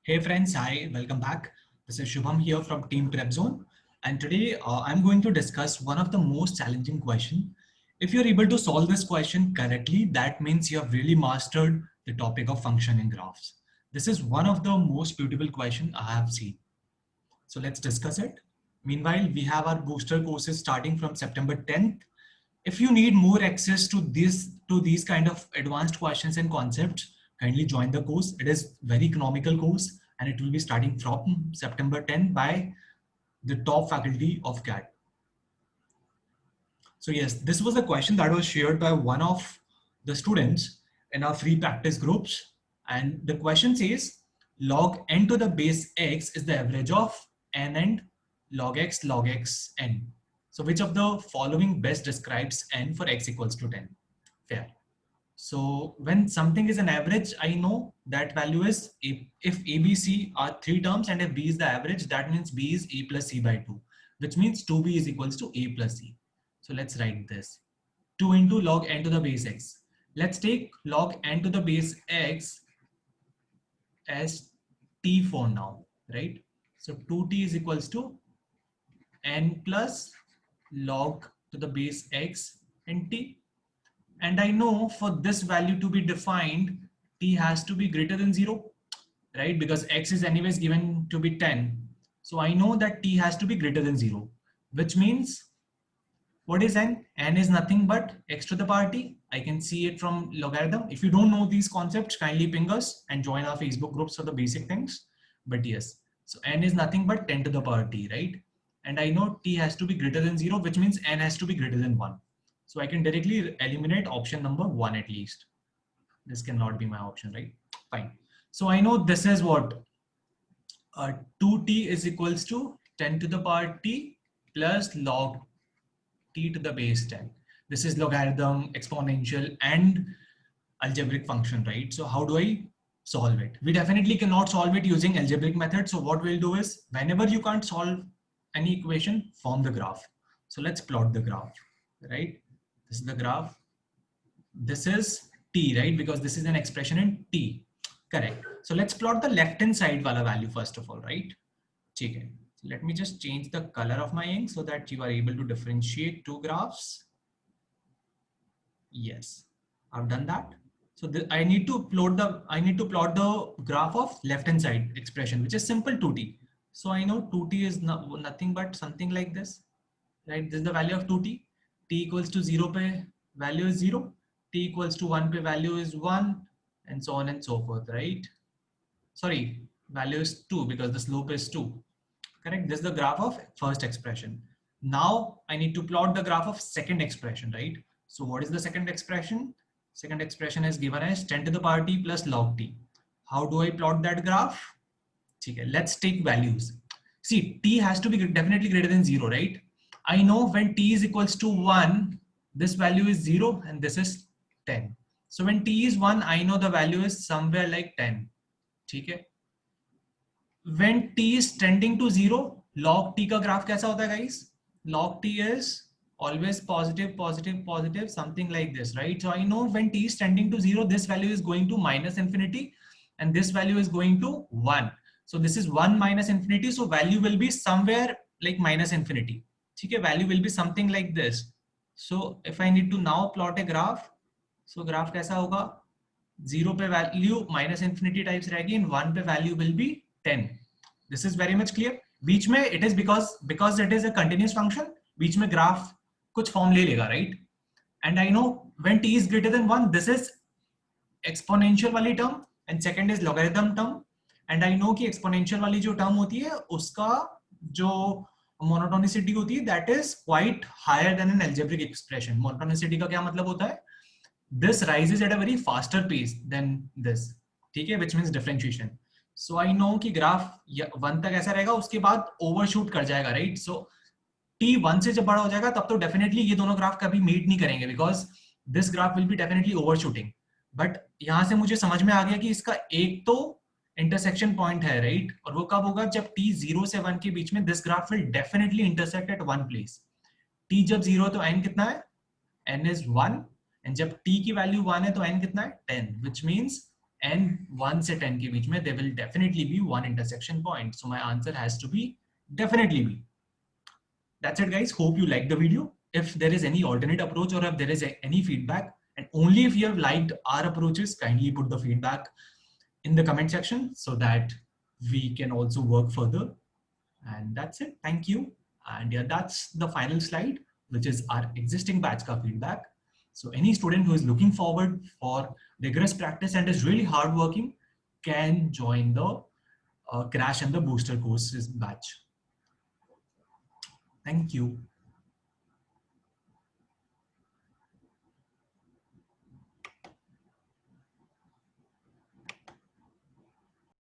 Hey friends, hi, welcome back. This is Shubham here from Team Prepzone, and today I'm going to discuss one of the most challenging question. If you're able to solve this question correctly, that means you have really mastered the topic of functioning graphs. This is one of the most beautiful question I have seen. So let's discuss it. Meanwhile, we have our booster courses starting from September 10th. If you need more access to these kind of advanced questions and concepts, kindly join the course. It is very economical course and it will be starting from September 10th by the top faculty of CAT. So yes, this was a question that was shared by one of the students in our free practice groups. And the question says log n to the base x is the average of n and log x n. So which of the following best describes n for x equals to 10? Fair. So when something is an average, I know that value is if A, B, C are three terms and if B is the average, that means B is A plus C by 2, which means 2B is equals to A plus C. So let's write this. 2 into log n to the base x. Let's take log n to the base x as t for now, right? So 2t is equals to n plus log to the base x and t. And I know for this value to be defined, t has to be greater than 0, right? Because x is anyways given to be 10. So I know that t has to be greater than 0, which means what is n? N is nothing but x to the power t. I can see it from logarithm. If you don't know these concepts, kindly ping us and join our Facebook groups for the basic things. But yes, so n is nothing but 10 to the power t, right? And I know t has to be greater than 0, which means n has to be greater than 1. So I can directly eliminate option number 1 at least. This cannot be my option, right? Fine. So I know this is what 2t is equals to 10 to the power t plus log t to the base 10. This is logarithm, exponential, and algebraic function, right? So how do I solve it? We definitely cannot solve it using algebraic method. So what we'll do is whenever you can't solve any equation, form the graph. So let's plot the graph, right? This is the graph. This is t, right? Because this is an expression in t. Correct. So let's plot the left hand side wala value first of all, right? Okay. So let me just change the color of my ink so that you are able to differentiate two graphs. Yes, I've done that. So I need to plot the graph of left hand side expression, which is simple 2t. So I know 2t is nothing but something like this, right? This is the value of 2t. T equals to 0 pe value is 0. T equals to 1 pe value is 1, and so on and so forth, right? Sorry, value is 2 because the slope is 2. Correct? This is the graph of first expression. Now I need to plot the graph of second expression, right? So what is the second expression? Second expression is given as 10 to the power t plus log t. How do I plot that graph? Okay, let's take values. See, t has to be definitely greater than 0, right? I know when t is equals to 1, this value is 0 and this is 10. So when t is 1, I know the value is somewhere like 10. Okay? When t is tending to 0, log t का graph कैसा होता है guys? Log t is always positive, positive, positive, something like this, right? So I know when t is tending to 0, this value is going to minus infinity and this value is going to 1. So this is 1 minus infinity. So value will be somewhere like minus infinity. Okay, value will be something like this. So if I need to now plot a graph, so graph कैसा होगा? 0 पे value minus infinity types रहेगी and 1 पे value will be 10. This is very much clear. बीच में it is because it is a continuous function, बीच में graph कुछ form ले लेगा, right? And I know when t is greater than 1, this is exponential वाली term and second is logarithm term. And I know कि exponential वाली जो term होती है उसका जो monotonicity होती है that is quite higher than an algebraic expression. Monotonicity का क्या मतलब होता है? This rises at a very faster pace than this, ठीक है, which means differentiation. So I know कि graph 1 तक ऐसा रहेगा, उसके बाद overshoot कर जाएगा, right? So t 1 से जब बड़ा हो जाएगा तब तो definitely ये दोनों graph कभी meet नहीं करेंगे because this graph will be definitely overshooting. But यहाँ से मुझे समझ में आ गया कि इसका एक तो intersection point है, right? और वो कब होगा? जब t 0 से 1 के बीच में this graph will definitely intersect at one place. t जब 0 तो n कितना है? n is 1. And जब t की वैल्यू 1 है तो n कितना है? 10, which means and 1 से 10 के बीच में there will definitely be one intersection point. So my answer has to be definitely B. That's it, guys. Hope you liked the video. If there is any alternate approach or if there is any feedback, and only if you have liked our approaches, kindly put the feedback in the comment section so that we can also work further. And that's it. Thank you. And yeah, that's the final slide, which is our existing batch ka feedback. So any student who is looking forward for rigorous practice and is really hardworking can join the Crash and the Booster courses batch. Thank you.